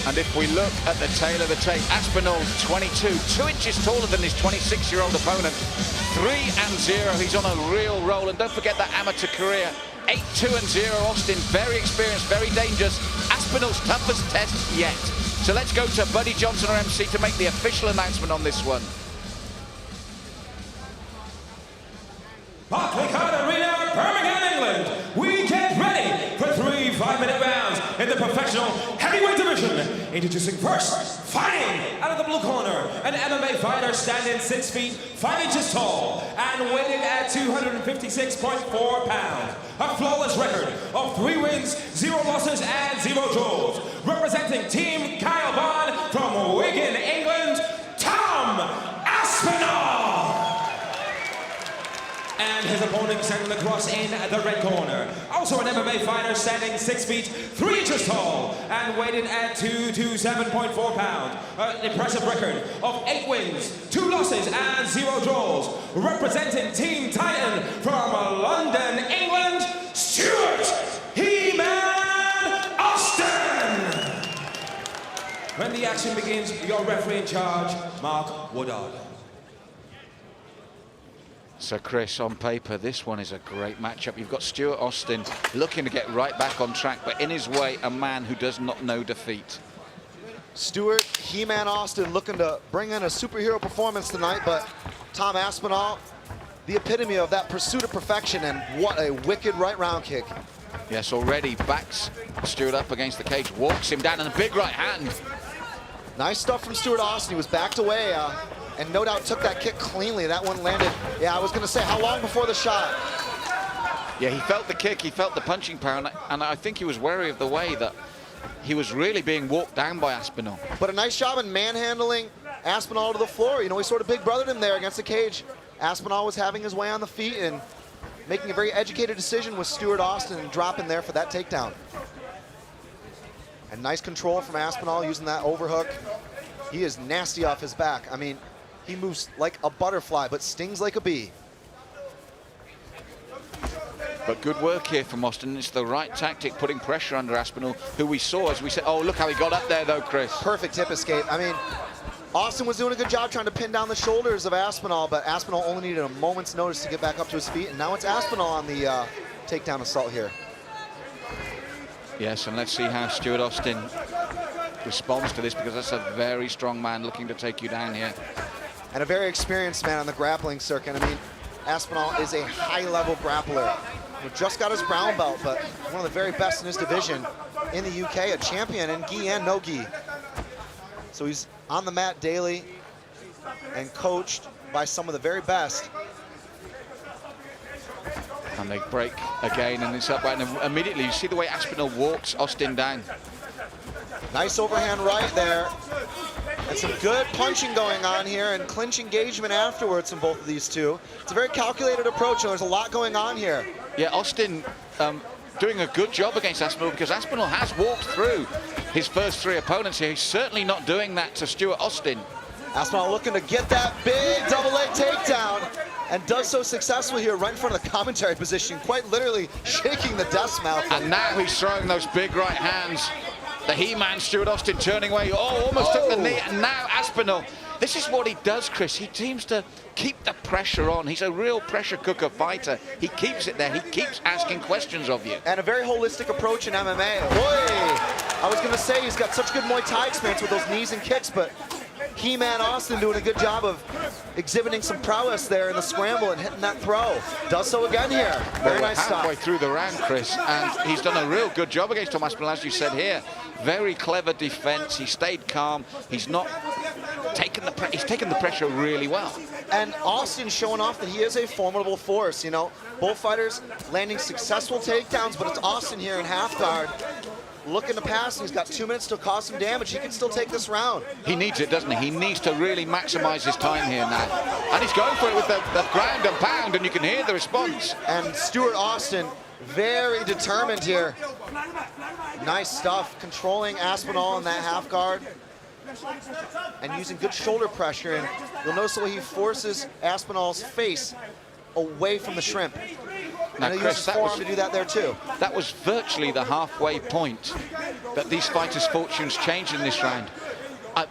And if we look at the tail of the tape, Aspinall, 22, 2 inches taller than his 26-year-old opponent. 3-0, he's on a real roll. And don't forget that amateur career. 8-2-0, Austin, very experienced, very dangerous. Aspinall's toughest test yet. So let's go to Buddy Johnson, our MC, to make the official announcement on this one. Barclaycard Arena, Birmingham, England. We get ready for 3 5-minute rounds in the professional heavyweight division. Introducing first, fighting out of the blue corner, an MMA fighter standing 6 feet 5 inches tall and weighing at 256.4 pounds. A flawless record of 3 wins, 0 losses, and 0 draws. Representing Team Kyle Bond from Wigan, England, Tom Aspinall. And his opponent standing across in the red corner. Also an MMA fighter standing 6 feet 3 inches tall and weighted at 227.4 pounds. An impressive record of 8 wins, 2 losses, and 0 draws. Representing Team Titan from London, England, Stuart He-Man Austin. When the action begins, your referee in charge, Mark Woodard. So Chris, on paper, this one is a great matchup. You've got Stuart Austin looking to get right back on track, but in his way, a man who does not know defeat. Stuart He-Man Austin looking to bring in a superhero performance tonight, but Tom Aspinall, the epitome of that pursuit of perfection, and what a wicked right round kick. Yes, already backs Stuart up against the cage, walks him down, and a big right hand. Nice stuff from Stuart Austin. He was backed away, and no doubt took that kick cleanly. That one landed, yeah, I was gonna say, how long before the shot? Yeah, he felt the kick, he felt the punching power, and I think he was wary of the way that he was really being walked down by Aspinall. But a nice job in manhandling Aspinall to the floor. You know, he sort of big brothered him there against the cage. Aspinall was having his way on the feet and making a very educated decision with Stuart Austin and dropping there for that takedown. And nice control from Aspinall using that overhook. He is nasty off his back. I mean, he moves like a butterfly, but stings like a bee. But good work here from Austin. It's the right tactic, putting pressure under Aspinall, who we saw, as we said, oh, look how he got up there, though, Chris. Perfect hip escape. I mean, Austin was doing a good job trying to pin down the shoulders of Aspinall, but Aspinall only needed a moment's notice to get back up to his feet, and now it's Aspinall on the takedown assault here. Yes, and let's see how Stuart Austin responds to this, because that's a very strong man looking to take you down here. And a very experienced man on the grappling circuit. I mean, Aspinall is a high-level grappler. Just got his brown belt, but one of the very best in his division in the UK, a champion in gi and no gi. So he's on the mat daily and coached by some of the very best. And they break again, and it's upright, and immediately you see the way Aspinall walks Austin down. Nice overhand right there. And some good punching going on here and clinch engagement afterwards from both of these two. It's a very calculated approach, and there's a lot going on here. Yeah, Austin doing a good job against Aspinall, because Aspinall has walked through his first 3 opponents here. He's certainly not doing that to Stuart Austin. Aspinall looking to get that big double leg takedown, and does so successfully here right in front of the commentary position, quite literally shaking the death's mouth. And now he's throwing those big right hands. The He-Man Stuart Austin turning away. Oh, almost took the knee. And now Aspinall. This is what he does, Chris. He seems to keep the pressure on. He's a real pressure cooker fighter. He keeps it there. He keeps asking questions of you. And a very holistic approach in MMA. Boy, I was going to say he's got such good Muay Thai experience with those knees and kicks, but He-Man Austin doing a good job of exhibiting some prowess there in the scramble and hitting that throw. Does so again here. Very nice stuff. Halfway through the round, Chris, and he's done a real good job against Tom Aspinall, as you said here. Very clever defense. He stayed calm. He's not taken he's taken the pressure really well. And Austin showing off that he is a formidable force. You know, both fighters landing successful takedowns, but it's Austin here in half guard, looking to pass, and he's got 2 minutes to cause some damage. He can still take this round. He needs it, doesn't he? He needs to really maximize his time here now. And he's going for it with the ground and pound, and you can hear the response. And Stuart Austin, very determined here. Nice stuff, controlling Aspinall in that half guard and using good shoulder pressure. And you'll notice the way he forces Aspinall's face away from the shrimp. Now, and he Chris, uses forearm to do that there too. That was virtually the halfway point that these fighters' fortunes changed in this round.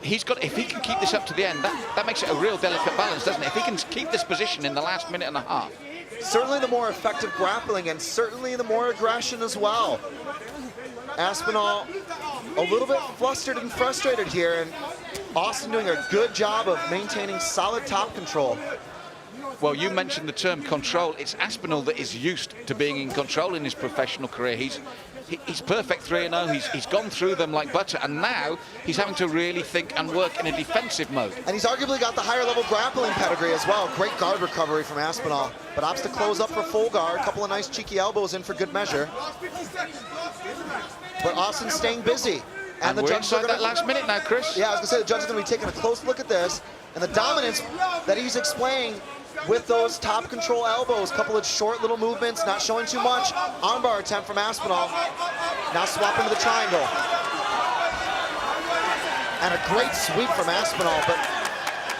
If he can keep this up to the end, that makes it a real delicate balance, doesn't it? If he can keep this position in the last minute and a half. Certainly the more effective grappling and certainly the more aggression as well. Aspinall a little bit flustered and frustrated here, and Austin doing a good job of maintaining solid top control. Well, you mentioned the term control. It's Aspinall that is used to being in control in his professional career. He's perfect 3-0. He's gone through them like butter, and now he's having to really think and work in a defensive mode. And he's arguably got the higher level grappling pedigree as well. Great guard recovery from Aspinall, but opts to close up for full guard. A couple of nice cheeky elbows in for good measure. But Austin's staying busy. And the judges are that last minute now, Chris. Yeah, I was gonna say the judge is gonna be taking a close look at this, and the dominance that he's displaying with those top control elbows, couple of short little movements, not showing too much. Armbar attempt from Aspinall. Now swapping to the triangle. And a great sweep from Aspinall, but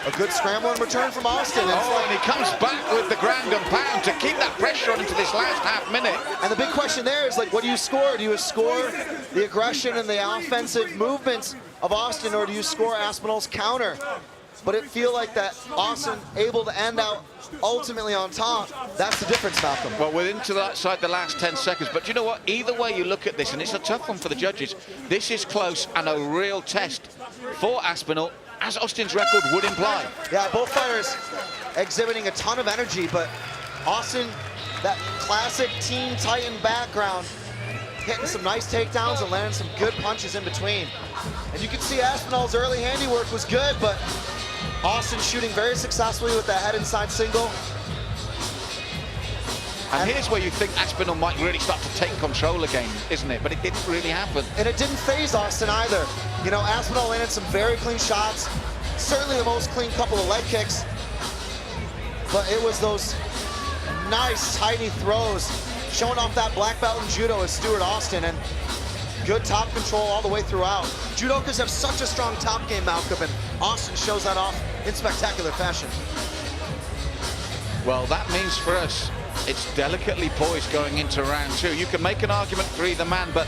a good scramble in return from Austin. And he comes back with the ground and pound to keep that pressure on into this last half minute. And the big question there is, like, what do you score? Do you score the aggression and the offensive movements of Austin, or do you score Aspinall's counter? But it feel like that Austin able to end out ultimately on top. That's the difference, Malcolm. Well, we're into that side the last 10 seconds. But you know what? Either way you look at this, and it's a tough one for the judges, this is close and a real test for Aspinall, as Austin's record would imply. Yeah, both fighters exhibiting a ton of energy, but Austin, that classic Teen Titan background, hitting some nice takedowns and landing some good punches in between. And you can see Aspinall's early handiwork was good, but Austin shooting very successfully with that head inside single. And here's where you think Aspinall might really start to take control again, isn't it? But it didn't really happen. And it didn't phase Austin either. You know, Aspinall landed some very clean shots, certainly the most clean couple of leg kicks, but it was those nice, tiny throws, showing off that black belt in judo as Stuart Austin, and good top control all the way throughout. Judokas have such a strong top game, Malcolm, and Austin shows that off in spectacular fashion. Well, that means for us, it's delicately poised going into round two. You can make an argument for either man, but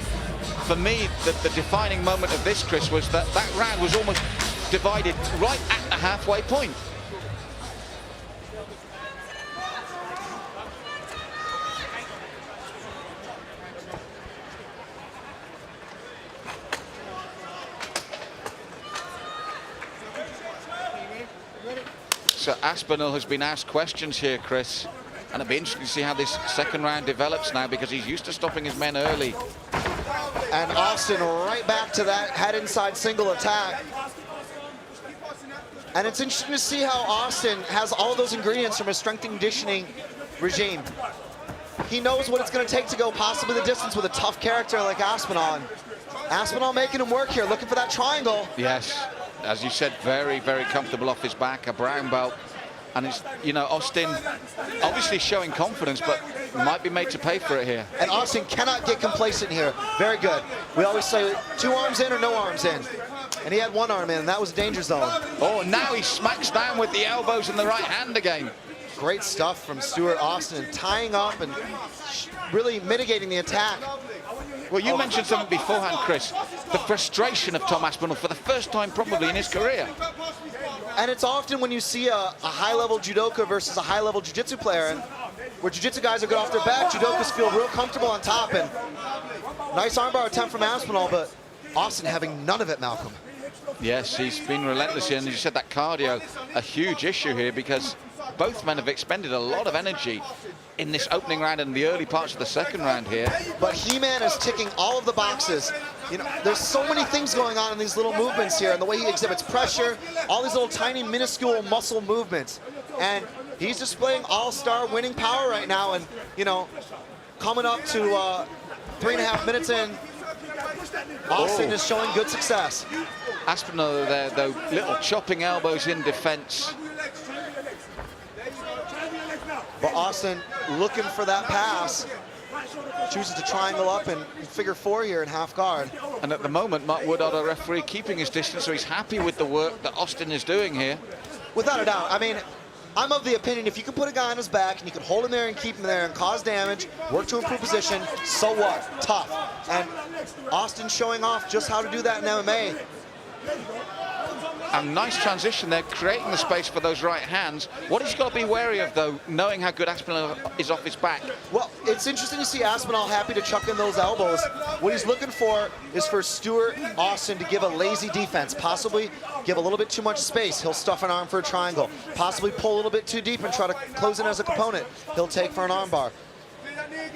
for me, the defining moment of this, Chris, was that round was almost divided right at the halfway point. So Aspinall has been asked questions here, Chris, and it'll be interesting to see how this second round develops now, because he's used to stopping his men early. And Austin right back to that head inside single attack. And it's interesting to see how Austin has all those ingredients from his strength and conditioning regime. He knows what it's going to take to go possibly the distance with a tough character like Aspinall. And Aspinall making him work here, looking for that triangle. Yes, as you said, very, very comfortable off his back, a brown belt. And it's, you know, Austin obviously showing confidence, but might be made to pay for it here. And Austin cannot get complacent here. Very good. We always say 2 arms in or no arms in. And he had 1 arm in, and that was a danger zone. Oh, now he smacks down with the elbows and the right hand again. Great stuff from Stuart Austin, tying up and really mitigating the attack. Well, you mentioned something beforehand, Chris. The frustration of Tom Aspinall for the first time probably in his career. And it's often when you see a high-level judoka versus a high-level jiu-jitsu player, and where jiu-jitsu guys are good off their back, judokas feel real comfortable on top. And nice armbar attempt from Aspinall, but Austin having none of it, Malcolm. Yes, he's been relentless here, and as you said, that cardio, a huge issue here, because both men have expended a lot of energy in this opening round and the early parts of the second round here. But He-Man is ticking all of the boxes. You know, there's so many things going on in these little movements here, and the way he exhibits pressure, all these little tiny minuscule muscle movements. And he's displaying all-star winning power right now, and, you know, coming up to 3.5 minutes in, Austin is showing good success. Aspinall there, though, little chopping elbows in defense. But Austin looking for that pass, chooses to triangle up and figure 4 here in half guard. And at the moment, Mark Woodard, our referee, keeping his distance, so he's happy with the work that Austin is doing here. Without a doubt. I mean, I'm of the opinion if you can put a guy on his back and you can hold him there and keep him there and cause damage, work to improve position, so what? Tough. And Austin showing off just how to do that in MMA. A nice transition there, creating the space for those right hands. What he's got to be wary of, though, knowing how good Aspinall is off his back. Well, it's interesting to see Aspinall happy to chuck in those elbows. What he's looking for is for Stuart Austin to give a lazy defense, possibly give a little bit too much space. He'll stuff an arm for a triangle, possibly pull a little bit too deep and try to close in as a component. He'll take for an armbar.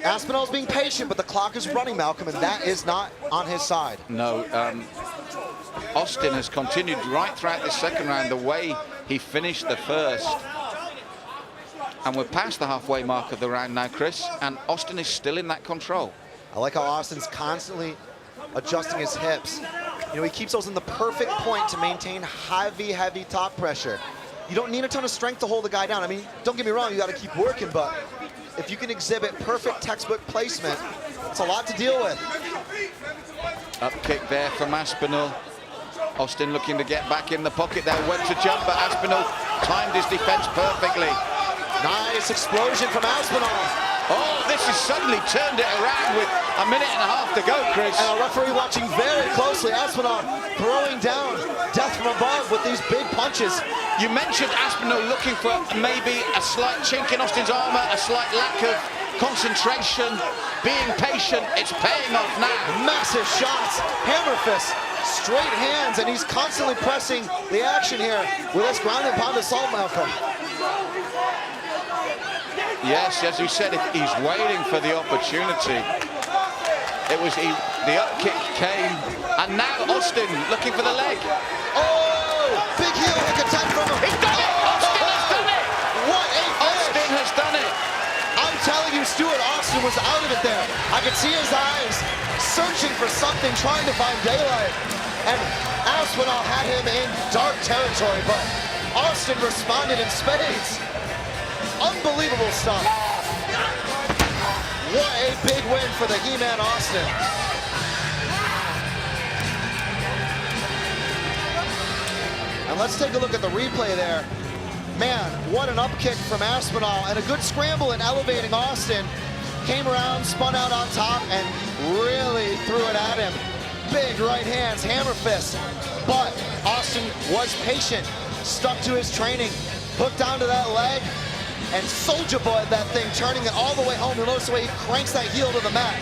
Aspinall's being patient, but the clock is running, Malcolm, and that is not on his side. No, Austin has continued right throughout this second round the way he finished the first. And we're past the halfway mark of the round now, Chris, and Austin is still in that control. I like how Austin's constantly adjusting his hips. You know, he keeps those in the perfect point to maintain heavy, heavy top pressure. You don't need a ton of strength to hold the guy down. I mean, don't get me wrong, you got to keep working, but if you can exhibit perfect textbook placement, it's a lot to deal with. Up kick there from Aspinall. Austin looking to get back in the pocket there, went to jump, but Aspinall timed his defense perfectly. Nice explosion from Aspinall. Oh, this has suddenly turned it around with a minute and a half to go, Chris. And a referee watching very closely. Aspinall throwing down death from above with these big punches. You mentioned Aspinall looking for maybe a slight chink in Austin's armor, a slight lack of concentration, being patient. It's paying off now. Massive shots, hammer fists, straight hands, and he's constantly pressing the action here with this ground and pound assault, Malcolm. Yes, as you said, he's waiting for the opportunity. It was the up kick came, and now Austin looking for the leg. Oh, big heel hook attack from him. He's done it! Austin has done it! What a finish! Austin has done it! I'm telling you, Stuart Austin was out of it there. I could see his eyes searching for something, trying to find daylight. And Aspinall had him in dark territory, but Austin responded in spades. Unbelievable stuff. What a big win for the He-Man Austin. And let's take a look at the replay there. Man, what an up kick from Aspinall, and a good scramble in elevating Austin. Came around, spun out on top, and really threw it at him. Big right hands, hammer fist. But Austin was patient, stuck to his training, hooked onto that leg, and soldier boyed that thing, turning it all the way home. You'll notice the way he cranks that heel to the mat.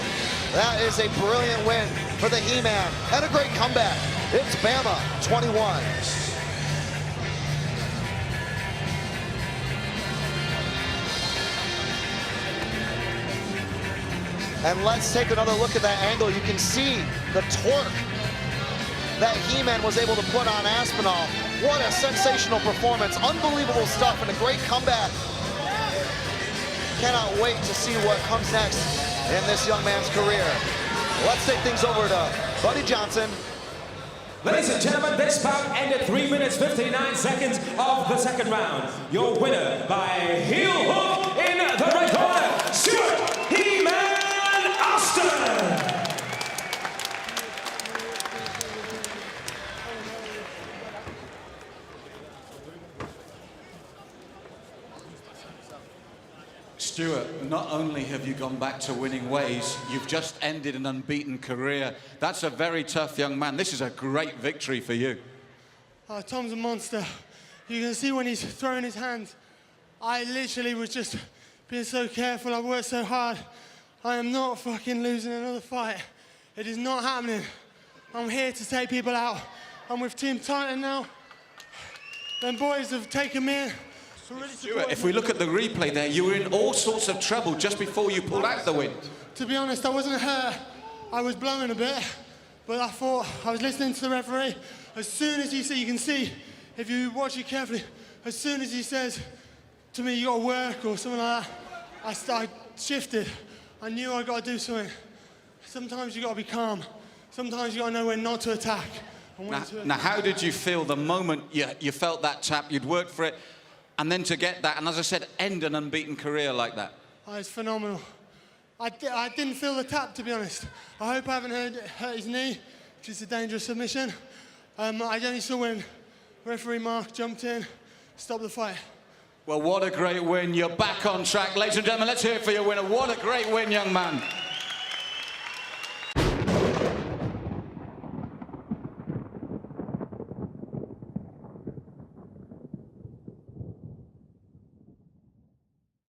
That is a brilliant win for the He-Man, and a great comeback. It's Bama 21. And let's take another look at that angle. You can see the torque that He-Man was able to put on Aspinall. What a sensational performance. Unbelievable stuff and a great comeback. Cannot wait to see what comes next in this young man's career. Let's take things over to Buddy Johnson. Ladies and gentlemen, this bout ended 3 minutes 59 seconds of the second round. Your winner by heel hook in the red corner, Stuart He-Man Austin. Stuart, not only have you gone back to winning ways, you've just ended an unbeaten career. That's a very tough young man. This is a great victory for you. Tom's a monster. You can see when he's throwing his hands. I literally was just being so careful. I worked so hard. I am not fucking losing another fight. It is not happening. I'm here to take people out. I'm with Team Titan now. Them boys have taken me in. Stuart, if we look at the replay there, you were in all sorts of trouble just before you pulled out the win. To be honest, I wasn't hurt. I was blowing a bit, but I thought, I was listening to the referee. As soon as you can see, if you watch it carefully, as soon as he says to me, you got to work or something like that, I shifted. I knew I got to do something. Sometimes you got to be calm. Sometimes you got to know when not to attack. And when to attack. Now, how did you feel the moment you felt that tap, you'd worked for it, and then to get that, and as I said, end an unbeaten career like that? Oh, it's phenomenal. I didn't feel the tap, to be honest. I hope I haven't hurt his knee, which is a dangerous submission. I only saw when referee Mark jumped in, stopped the fight. Well, what a great win. You're back on track. Ladies and gentlemen, let's hear it for your winner. What a great win, young man.